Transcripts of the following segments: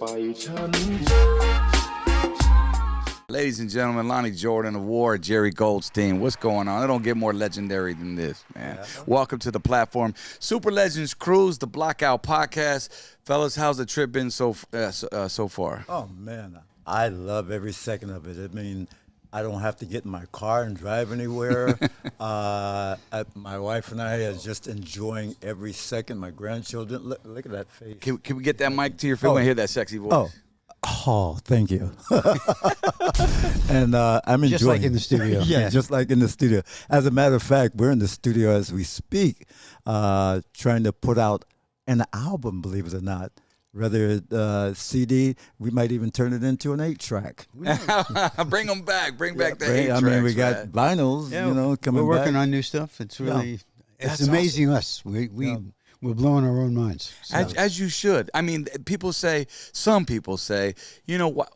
Ladies and gentlemen, Lonnie Jordan of War, Jerry Goldstein. What's going on? It don't get more legendary than this, man. Yeah. Welcome to the platform. Super Legends Cruise, the Blackout Podcast. Fellas, how's the trip been so far? Oh, man, I love every second of it. I mean, I don't have to get in my car and drive anywhere. My wife and I are just enjoying every second. My grandchildren, look at that face. Can we get that mic to your face? I want to hear that sexy voice. Oh, thank you. And I'm enjoying just like in the studio. Yeah, just like in the studio. As a matter of fact, we're in the studio as we speak, trying to put out an album, believe it or not. Rather CD, we might even turn it into an 8-track. Bring them back. Bring back the 8-tracks. I mean, we got vinyls, coming back. We're working on new stuff. It's really, it's amazing awesome. We're blowing our own minds. So. As you should. I mean, some people say, why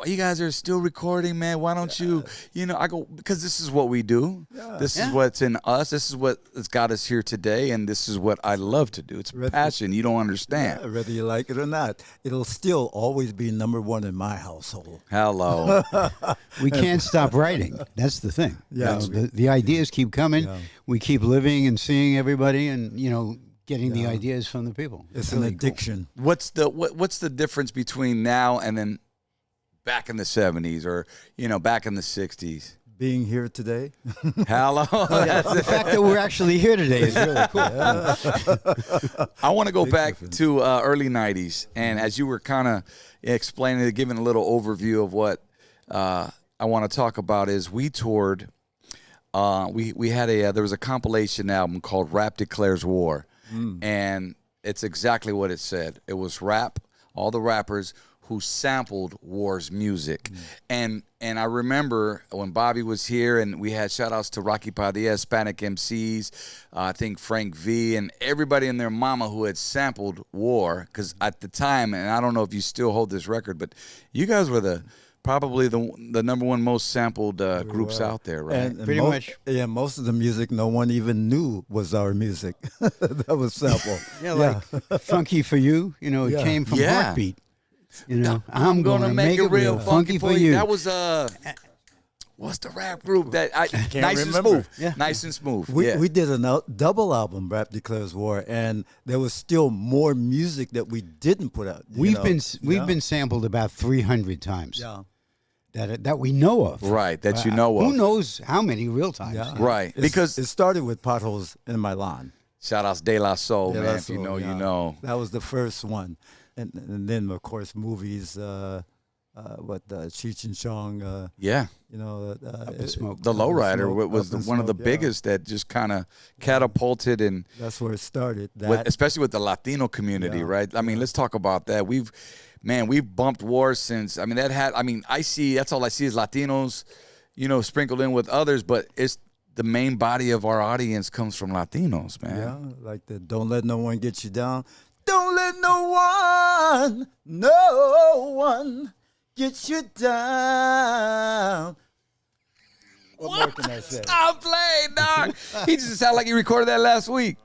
you guys are still recording, man? Why don't you, I go, because this is what we do. Yeah. This is what's in us. This is what has got us here today, and this is what I love to do. It's passion. You don't understand. Yeah, whether you like it or not, it'll still always be number one in my household. Hello. We can't stop writing. That's the thing. Yeah. The ideas keep coming. Yeah. We keep living and seeing everybody, and, getting the ideas from the people. It's really an addiction. Cool. What's the difference between now and then back in the 70s or, back in the 60s? Being here today. Hello. The fact that we're actually here today is really cool. Yeah. I want to go back to early 90s. And as you were kind of explaining, giving a little overview of what I want to talk about is we toured. We had there was a compilation album called Rap Declares War. And it's exactly what it said. It was rap, all the rappers who sampled War's music. And I remember when Bobby was here and we had shout outs to Rocky Padilla, Hispanic MCs, I think Frank V, and everybody and their mama who had sampled War. Because at the time, and I don't know if you still hold this record, but you guys were probably the number one most sampled groups out there, right? And pretty much. Yeah, most of the music no one even knew was our music. That was sampled. Like Funky for You, it came from Heartbeat. I'm gonna make it real funky for you. That was what's the rap group that Nice and Smooth? Yeah. Nice and Smooth. We did a double album, Rap Declares War, and there was still more music that we didn't put out. We've been sampled about 300 times. Yeah. That we know of. Right, that you know of. Who knows how many real times. Yeah. Right. Because it started with Potholes in My Lawn. Shout outs De La Soul, man. If you know, you know. That was the first one. And then, of course, movies, Cheech and Chong. The Lowrider was one of the biggest that just kind of catapulted. And that's where it started. Especially with the Latino community, right? I mean, let's talk about that. We've bumped War since, that's all I see is Latinos, sprinkled in with others, but it's the main body of our audience comes from Latinos, man. Yeah, like the Don't Let No One Get You Down. Don't let no one get you down. What more can I say? Stop playing, dog. He just sounded like he recorded that last week.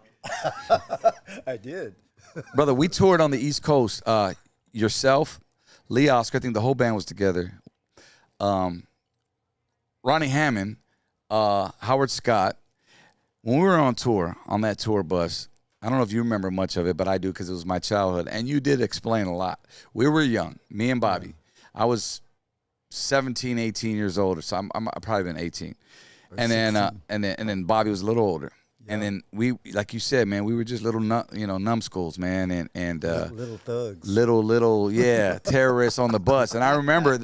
I did. Brother, we toured on the East Coast. Yourself, Lee Oscar, I think the whole band was together. Ronnie Hammond, Howard Scott. When we were on tour, on that tour bus, I don't know if you remember much of it, but I do because it was my childhood. And you did explain a lot. We were young, me and Bobby. I was 17, 18 years old, so I'm probably been 18. And then Bobby was a little older. Yeah. And then we, like you said, man, we were just little, numbskulls, man, and little thugs, little, terrorists on the bus. And I remember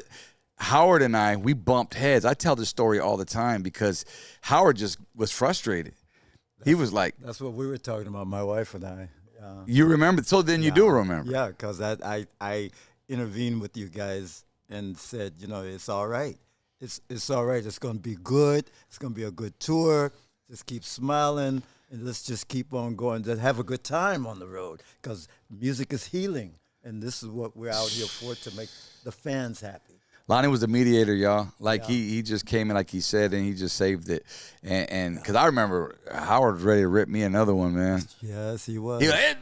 Howard and we bumped heads. I tell this story all the time because Howard just was frustrated. He was like, "That's what we were talking about, my wife and I." You remember? So then you do remember? Yeah, because I intervened with you guys and said, it's all right. It's all right. It's going to be good. It's going to be a good tour. Just keep smiling and let's just keep on going. Just have a good time on the road because music is healing, and this is what we're out here for, to make the fans happy. Lonnie was the mediator, y'all. He just came in, like he said, and he just saved it. And because I remember Howard was ready to rip me another one, man. Yes, he was. He was like,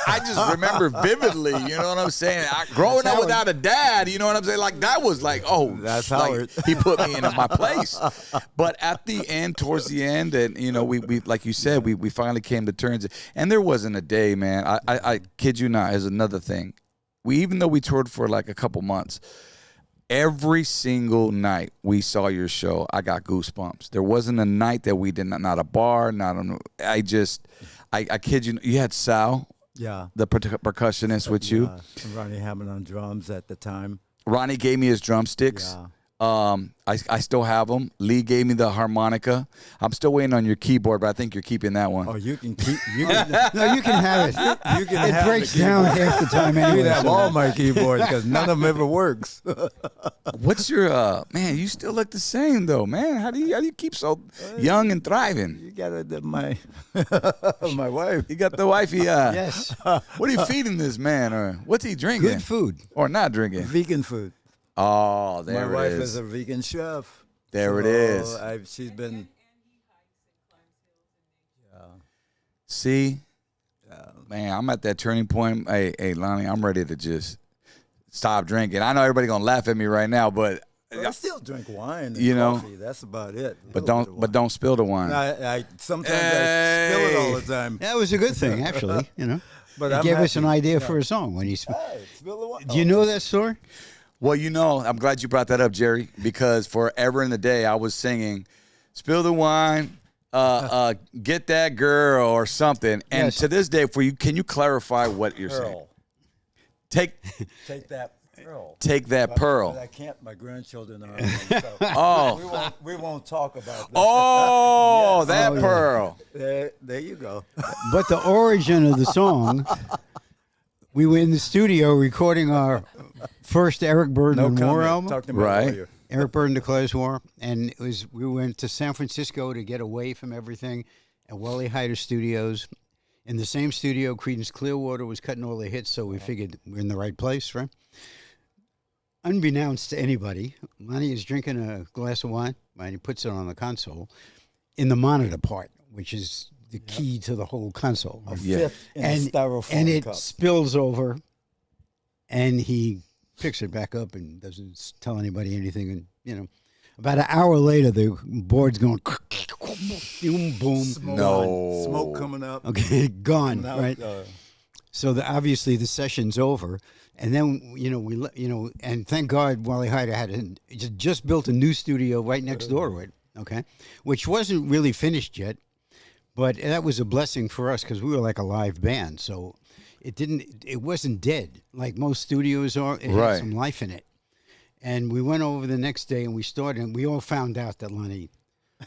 I just remember vividly. You know what I'm saying? Growing up without a dad, you know what I'm saying? Like that was like, oh, that's like, Howard. He put me in my place. But at the end, towards the end, and you know, we like you said, we finally came to terms. And there wasn't a day, man. I kid you not. Is another thing. Even though we toured for like a couple months. Every single night we saw your show, I got goosebumps. There wasn't a night that we did not a bar, I kid you, you had Sal, the percussionist with you. And Ronnie Hammond on drums at the time. Ronnie gave me his drumsticks. Yeah. I still have them. Lee gave me the harmonica. I'm still waiting on your keyboard, but I think you're keeping that one. Oh, you can keep. You No, you can have it. You can It have breaks the down keyboard. half the time You anyway. can have so- all my keyboards because none of them ever works. What's your man? You still look the same though, man. How do you keep so young and thriving? You got my my wife. You got the wifey. Yes. What are you feeding this man, or what's he drinking? Good food. Or not drinking? Vegan food. Oh, there My it wife is. is a vegan chef. There it So is. she's been. See, man, I'm at that turning point. Hey, Lonnie, I'm ready to just stop drinking. I know everybody gonna laugh at me right now, but I still drink wine and You know, coffee. That's about it. but don't spill the wine. I sometimes I spill it all the time. That was a good thing, actually. You know, But it I'm gave us an happy. idea for a song when you. Hey, spill the wine. Do you know that story? Well, you know, I'm glad you brought that up, Jerry, because forever in the day I was singing, "Spill the wine, get that girl" or something. And Yes. to this day, for you, can you clarify what you're saying? Pearl. Take Take that pearl. that But pearl. I can't. My grandchildren are. So Oh, we won't talk about that. oh, that Oh, yeah. pearl. There you go. But the origin of the song, we were in the studio recording our first Eric Burden and War album. Talk to me Right. lawyer. Eric Burden declares war, and we went to San Francisco to get away from everything at Wally Heider Studios. In the same studio, Creedence Clearwater was cutting all the hits, so we figured we're in the right place, right? Unbeknownst to anybody, Lonnie is drinking a glass of wine, and he puts it on the console in the monitor part, which is the key to the whole console. A Yeah. fifth in a styrofoam And it cup. spills over, and he picks it back up and doesn't tell anybody anything. And you know, about an hour later, the board's going boom, boom. No. Smoke coming up. Okay, gone. Now, Right. So obviously the session's over, and then and thank God Wally Heider had just built a new studio right next door to it. Okay, which wasn't really finished yet, but that was a blessing for us because we were like a live band. So it wasn't dead like most studios are. It Right. had some life in it. And we went over the next day and we started, and we all found out that Lonnie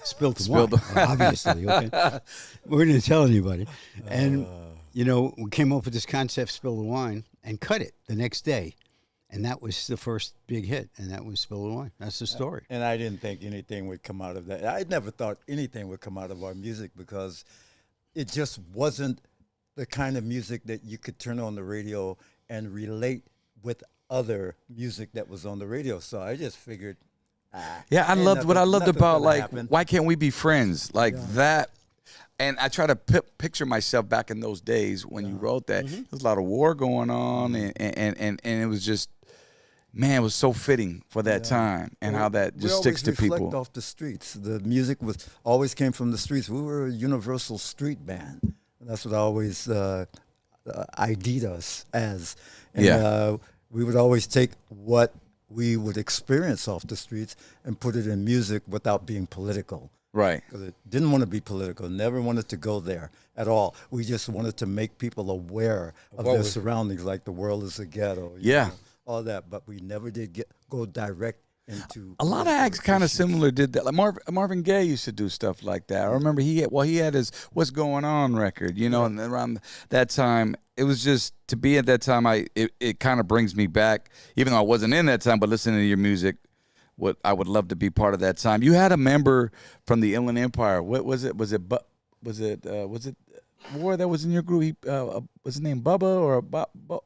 spilled the wine, obviously. Okay, we didn't tell anybody, and we came up with this concept, Spill the Wine, and cut it the next day, and that was the first big hit, and that was Spill the Wine. That's the story. And I didn't think anything would come out of that. I never thought anything would come out of our music because it just wasn't the kind of music that you could turn on the radio and relate with other music that was on the radio. So I just figured, Yeah, I loved what I loved nothing's about gonna like happen. why can't we be friends like that. And I try to picture myself back in those days when you wrote that. Mm-hmm. There was a lot of war going on, and it was just, man, it was so fitting for that time and how that just sticks to we always people. reflect off the streets. The music always came from the streets. We were a universal street band. And that's what I always ID'd us as. And we would always take what we would experience off the streets and put it in music without being political. Right. Because it didn't want to be political, never wanted to go there at all. We just wanted to make people aware of their surroundings, like the world is a ghetto. you Yeah. know, all that. But we never did go direct into. A lot of acts kind of similar did that. Like Marvin Gaye used to do stuff like that. I remember he had his "What's Going On" record, and around that time, it was just to be at that time. It kind of brings me back, even though I wasn't in that time, but listening to your music, what I would love to be part of that time. You had a member from the Inland Empire. What was it? Was it War that was in your group? Was his name Bubba or Bubba.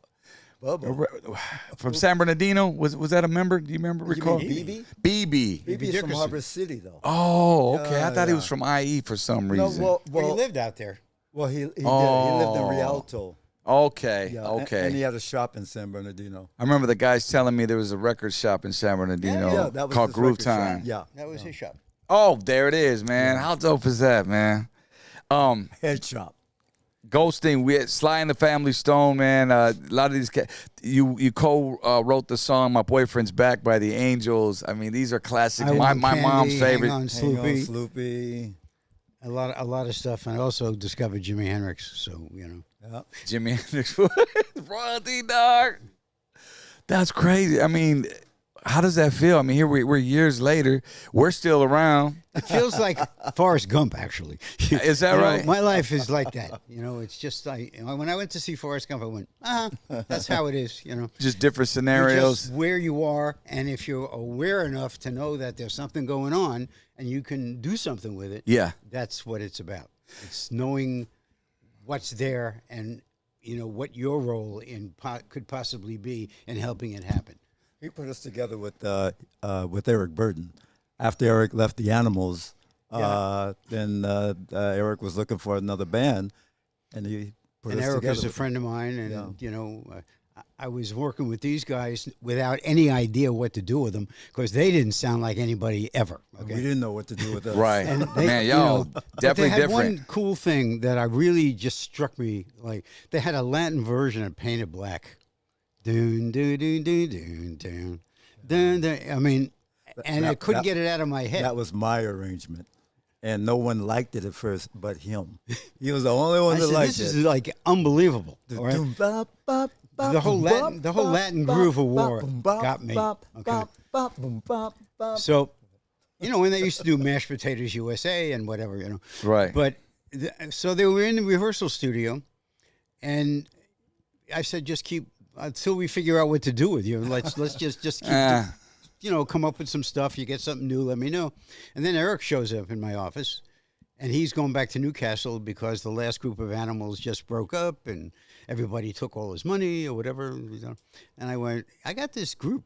from San Bernardino? Was that a member? Do you remember? Recall? BB? BB. BB is from Harbor City, though. Oh, okay. I thought he yeah. was from IE for some No, reason. Well, he lived out there. Well, he did. He lived Oh. in Rialto. Okay, Yeah, okay. And he had a shop in San Bernardino. I remember the guys telling me there was a record shop in San Bernardino Yeah, that was called his Groove record shop. Time. Yeah, That was his shop. Oh, there it is, man. How dope is that, man? head shop. Ghosting, we had Sly and the Family Stone, man. A lot of these, you co-wrote the song "My Boyfriend's Back" by the Angels. I mean, these are classics. I My Want Candy, mom's favorite. Hang On, Hang on, Sloopy. Sloopy. A lot of stuff, and I also discovered Jimi Hendrix. So Yeah. Jimi Hendrix, royalty dog. That's crazy. I mean, how does that feel? I mean, here we're years later. We're still around. it feels like Forrest Gump, actually. Is that You know, right? my life is like that. It's just like when I went to see Forrest Gump, I went, that's how it is. Just different You're scenarios. just where you are, and if you're aware enough to know that there's something going on and you can do something with it, Yeah. that's what it's about. It's knowing what's there and what your role could possibly be in helping it happen. He put us together with Eric Burden. After Eric left the Animals, then Eric was looking for another band, and he put And us Eric together. is a with friend of mine, and I was working with these guys without any idea what to do with them because they didn't sound like anybody ever. him. We Okay. didn't know what to do with us. Right. And they, Man, you y'all know, but definitely they had different. one cool thing that I really just struck me. Like they had a Latin version of Painted Black. Dun, dun, dun, dun, dun, dun, dun, dun. I mean, and I couldn't get it out of my head. That was my arrangement, and no one liked it at first, but him. He was the only one I that said, liked this it. is like unbelievable. all right? The whole Latin groove of war got me. Okay. So, when they used to do Mashed Potatoes USA and whatever, Right. But so they were in the rehearsal studio, and I said, just keep until we figure out what to do with you. Let's just keep, come up with some stuff. You get something new, let me know. And then Eric shows up in my office, and he's going back to Newcastle because the last group of Animals just broke up, and everybody took all his money or whatever. And I went, I got this group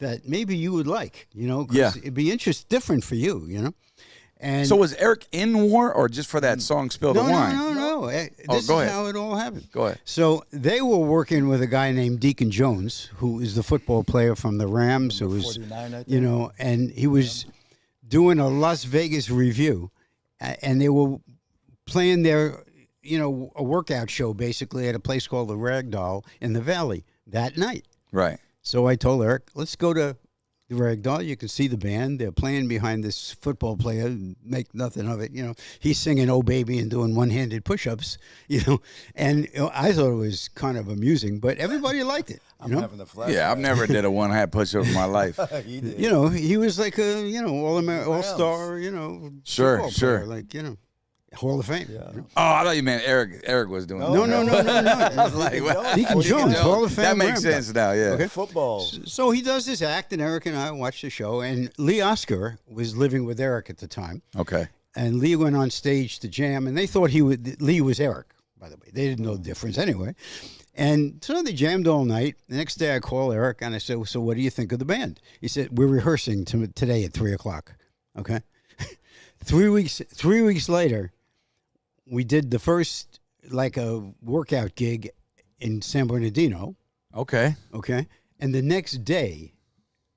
that maybe you would like, 'cause Yeah. it'd be different for you, And So was Eric in war or just for that song "Spill the no, Wine"? no. This go is ahead. how it all happened. Go ahead. So they were working with a guy named Deacon Jones, who is the football player from the Rams, who was, 49, I think. and he was doing a Las Vegas review, and they were playing their, a workout show basically at a place called the Ragdoll in the Valley that night. Right. So I told Eric, let's go to the Ragdoll. You can see the band. They're playing behind this football player. Make nothing of it. He's singing "Oh Baby" and doing one-handed push-ups. And I thought it was kind of amusing, but everybody liked it. I'm having a flashback. Yeah, I've never did a one-hat push-up in my life. He did. He was like a all-star. Sure, football sure. player, like Hall of Fame. Yeah. Oh, I thought you meant Eric. Eric was doing. No. I was like, what? Deacon Jones, Hall of Fame. That makes Rambler. sense now. Yeah. Okay. Football. So he does this act, and Eric and I watched the show. And Lee Oscar was living with Eric at the time. Okay. And Lee went on stage to jam, and they thought Lee was Eric, by the way. They didn't know the difference anyway. And so they jammed all night. The next day I call Eric, and I said, so what do you think of the band? He said, we're rehearsing today at 3 o'clock. Okay? 3 weeks later, we did the first, like a workout gig in San Bernardino. Okay. Okay? And the next day,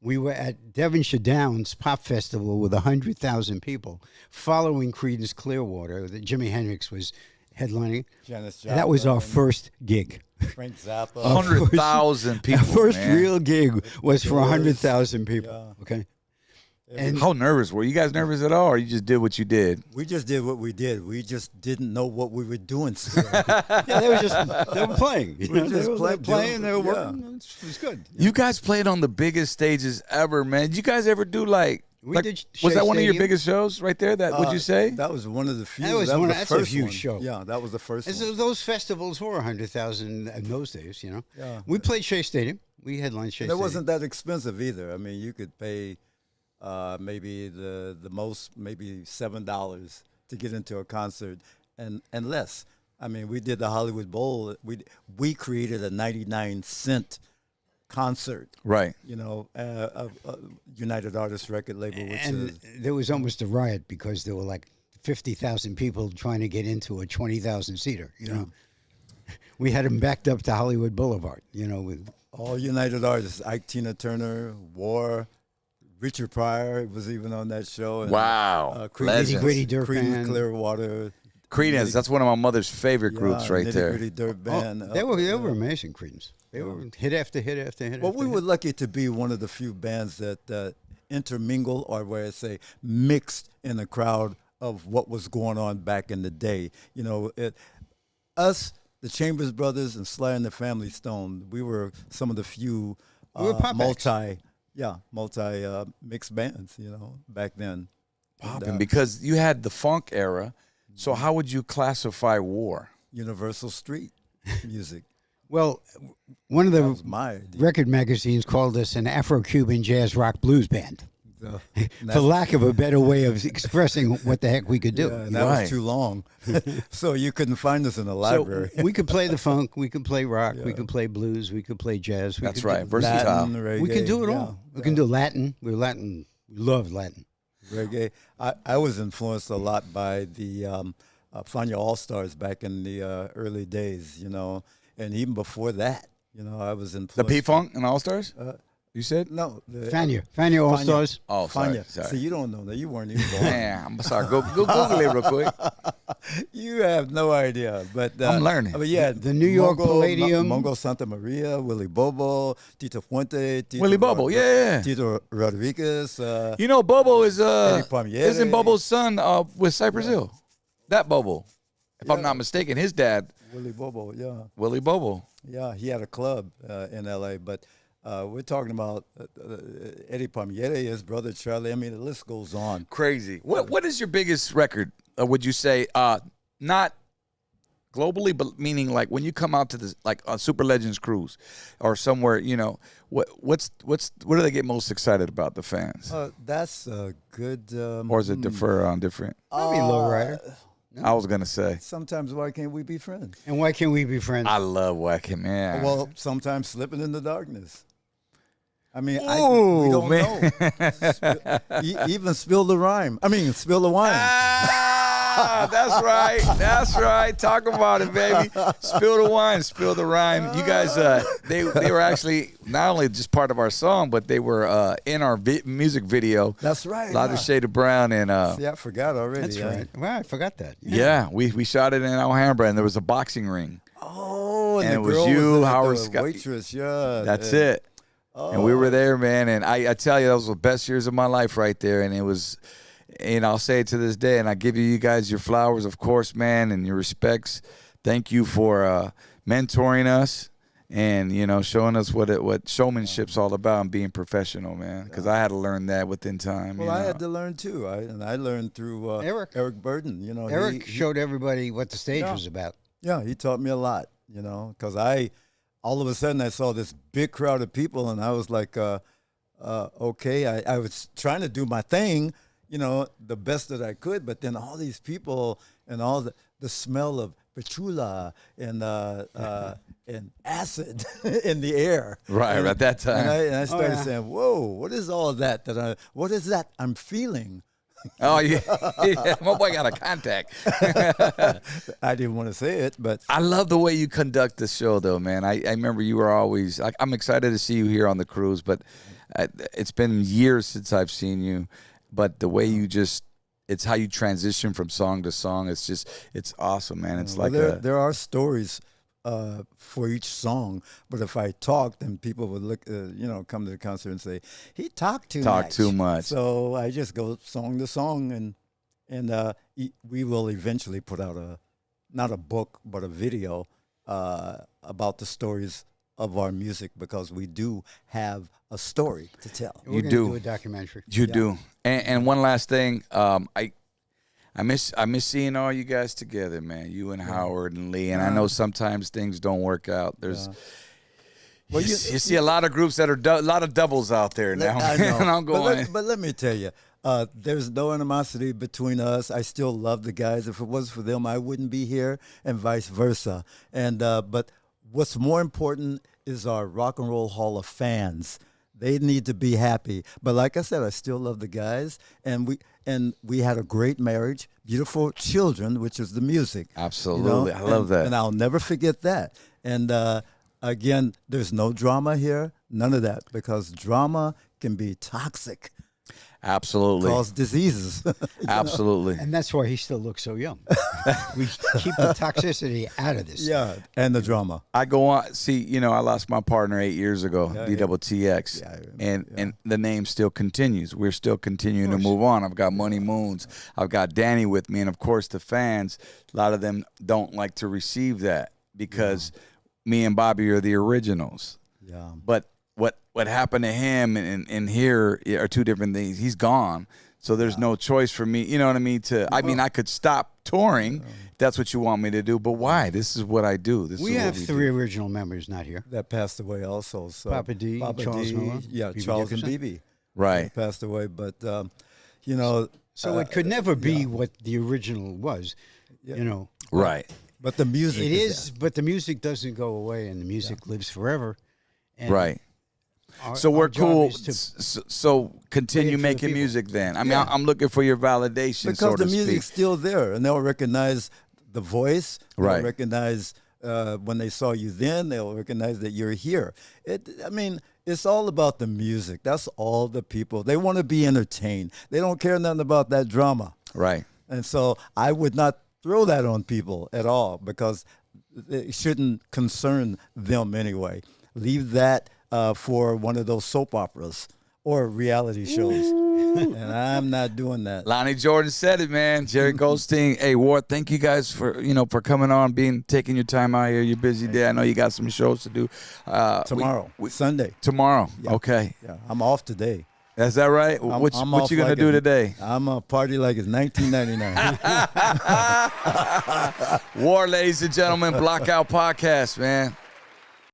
we were at Devonshire Downs Pop Festival with 100,000 people following Creedence Clearwater that Jimi Hendrix was headlining. Janis And that was our Joplin, first gig. Frank Zappa. 100,000 people. Our first man. real gig was for Doors. 100,000 people. Yeah. Okay? And How nervous were you guys? Nervous at all, or you just did what you did? We just did what we did. We just didn't know what we were doing still. yeah, they were playing. We just they were played, playing, they were yeah. working. It was good. You guys played on the biggest stages ever, man. Did you guys ever do like? We like, did was Shea that one of your Stadium. biggest shows right there? That would you say? That was one of the few. That was the that's a first huge one. show. Yeah, that was the first And one. so those festivals were 100,000 in those days, Yeah. We played Shea Stadium. We headlined Shea And it Stadium. wasn't that expensive either. I mean, you could pay maybe the most, maybe $7 to get into a concert, and less. I mean, we did the Hollywood Bowl. We created a 99-cent concert. Right. United Artists record label, which and is there was almost a riot because there were like 50,000 people trying to get into a 20,000 seater, we had them backed up to Hollywood Boulevard. You know, with All United Artists, Ike Tina Turner, War, Richard Pryor was even on that show. And, Wow. Nitty Gritty Dirt Creedence Band. Clearwater. Creedence, that's one of my mother's favorite groups right Nitty there. Gritty Dirt Band. they were amazing, Creedence. They were hit after hit after hit. Well, after we hit. were lucky to be one of the few bands that intermingle, or where I say mixed in the crowd of what was going on back in the day. You know, us, the Chambers Brothers, and Sly and the Family Stone, we were some of the few We were pop acts. multi mixed bands. You know, back then. Popping, because you had the funk era. So how would you classify War? Universal Street music. Well, one of That the was my idea. record magazines called us an Afro-Cuban jazz rock blues band, So, for lack of a better way of expressing what the heck we could do. yeah, and that Right. was too long, so you couldn't find us in the library. So we could play the funk, we could play rock, we could play blues, we could play jazz. That's could right. do- Versatile. Latin, we can do it reggae, all. yeah, We can do Latin. We're Latin. We love Latin. reggae. I was influenced a lot by the Fania All Stars back in the early days, you know, and even before that, you know, I was influenced. The P-Funk and All-Stars? You said? No, the, Fania All Stars. Oh, sorry. Fania. Sorry. See, you don't know that. You weren't even born. Man, I'm sorry. Go Google it real quick. You have no idea, but I'm learning. But yeah, The New York Palladium. Mongo Santa Maria, Willie Bobo, Tito Fuente, Tito Willie Bobo, yeah. Tito Rodriguez. You know, Bobo is Palmieri. isn't Bobo's son with Cypress Hill? That Bobo, if I'm not mistaken, his dad, Willie Bobo, yeah. Willie Bobo. Yeah, he had a club in L.A., but we're talking about Eddie Palmieri, his brother Charlie. I mean, the list goes on. Crazy. What is your biggest record? Would you say not globally, but meaning like when you come out to this, like on Super Legends cruise or somewhere, you know, what do they get most excited about, the fans, That's a good. or is it differ on different? Maybe Lowrider. I was gonna say Sometimes, why can't we be friends? And why can't we be friends? I love Wacken, man. Well, sometimes slipping in the darkness. I mean, we Ooh, don't man. know. Even spill the rhyme. I mean, spill the wine. That's right. That's right. Talk about it, baby. Spill the wine, spill the rhyme. You guys, they were actually not only just part of our song, but they were in our music video. That's right. Lighter Shade of Brown, and See, I forgot already. That's right. Well, I forgot that. yeah, we shot it in Alhambra, and there was a boxing ring. Oh, And the it was girl you, the Howard Scott. waitress. Yeah, That's it. And we were there, man. And I tell you, those were the best years of my life right there. And it was, and I'll say it to this day, and I give you guys your flowers, of course, man, and your respects. Thank you for mentoring us and, you know, showing us what showmanship's all about and being professional, man. Because I had to learn that within time. Well, you I know. had to learn too. I learned through Eric. Burden. You know, Eric he- showed everybody what the stage Yeah. was about. Yeah, he taught me a lot, you know, because all of a sudden I saw this big crowd of people and I was like, okay, I was trying to do my thing, you know, the best that I could, but then all these people and all the smell of patchouli and acid in the air. Right, And- at that time. And I started yeah. saying, whoa, what is all that? What is that I'm feeling? Oh, yeah. Yeah. My boy got a contact. I didn't want to say it, but I love the way you conduct the show, though, man. I remember you were always like, I'm excited to see you here on the cruise, but it's been years since I've seen you. But the way you it's how you transition from song to song. It's awesome, man. It's well, like there are stories for each song, but if I talked, then people would look, come to the concert and say he talked too Talk much. too much. So I just go song to song, and we will eventually put out not a book but a video about the stories of our music, because we do have a story to tell. We're You gonna do. a documentary. You do. And one last thing, I miss seeing all you guys together, man. You and Howard and Lee. And I know sometimes things don't work out. There's Well, you see a lot of groups that are a lot of doubles out there now. I know. And I'm going. But let me tell you, there's no animosity between us. I still love the guys. If it was for them, I wouldn't be here, and vice versa. And but what's more important is our Rock and Roll Hall of fans They need to be happy. But like I said, I still love the guys, and we had a great marriage, beautiful children, which is the music. Absolutely. I love that. And I'll never forget that. And again, there's no drama here, none of that, because drama can be toxic, Absolutely. cause diseases. Absolutely. And that's why he still looks so young. We keep the toxicity out of this. Yeah, and the drama. I go on. See, I lost my partner 8 years ago, DTX, Yeah, I remember, and the name still continues. We're still continuing to move on. I've got Money Moons. I've got Danny with me, and of course the fans. A lot of them don't like to receive that because me and Bobby are the originals. Yeah. But what happened to him and here are two different things. He's gone. So there's no choice for me, you know what I mean? I could stop touring if that's what you want me to do, but why? This is what I do. We have three original members not here. That passed away also. So Papa D, Charles Miller, yeah, B.B. Charles Dickerson. and BB. Right. Passed away, but So it it could never be what the original was, Right. But the music It is, that. but the music doesn't go away, and the music lives forever. And Right. our- So we're our job cool. is to- So continue for the making people. music then. I mean, Yeah. I'm looking for your validation, Because so the to music's speak. still there, and they'll recognize the voice. They'll Right. recognize when they saw you then. They'll recognize that you're here. It's all about the music. That's all the people. They want to be entertained. They don't care nothing about that drama. Right. And so I would not throw that on people at all because it shouldn't concern them anyway. Leave that for one of those soap operas or reality shows. And I'm not doing that. Lonnie Jordan said it, man. Jerry Goldstein. Hey, Ward, thank you guys for coming on, taking your time out here. Your busy day. I know you got some shows to do. Tomorrow, Sunday. Tomorrow. Okay. Yeah, I'm off today. Is that right? I'm What off you gonna like do it- today? I'm a party like it's 1999. War, ladies and gentlemen, Blockout Podcast, man.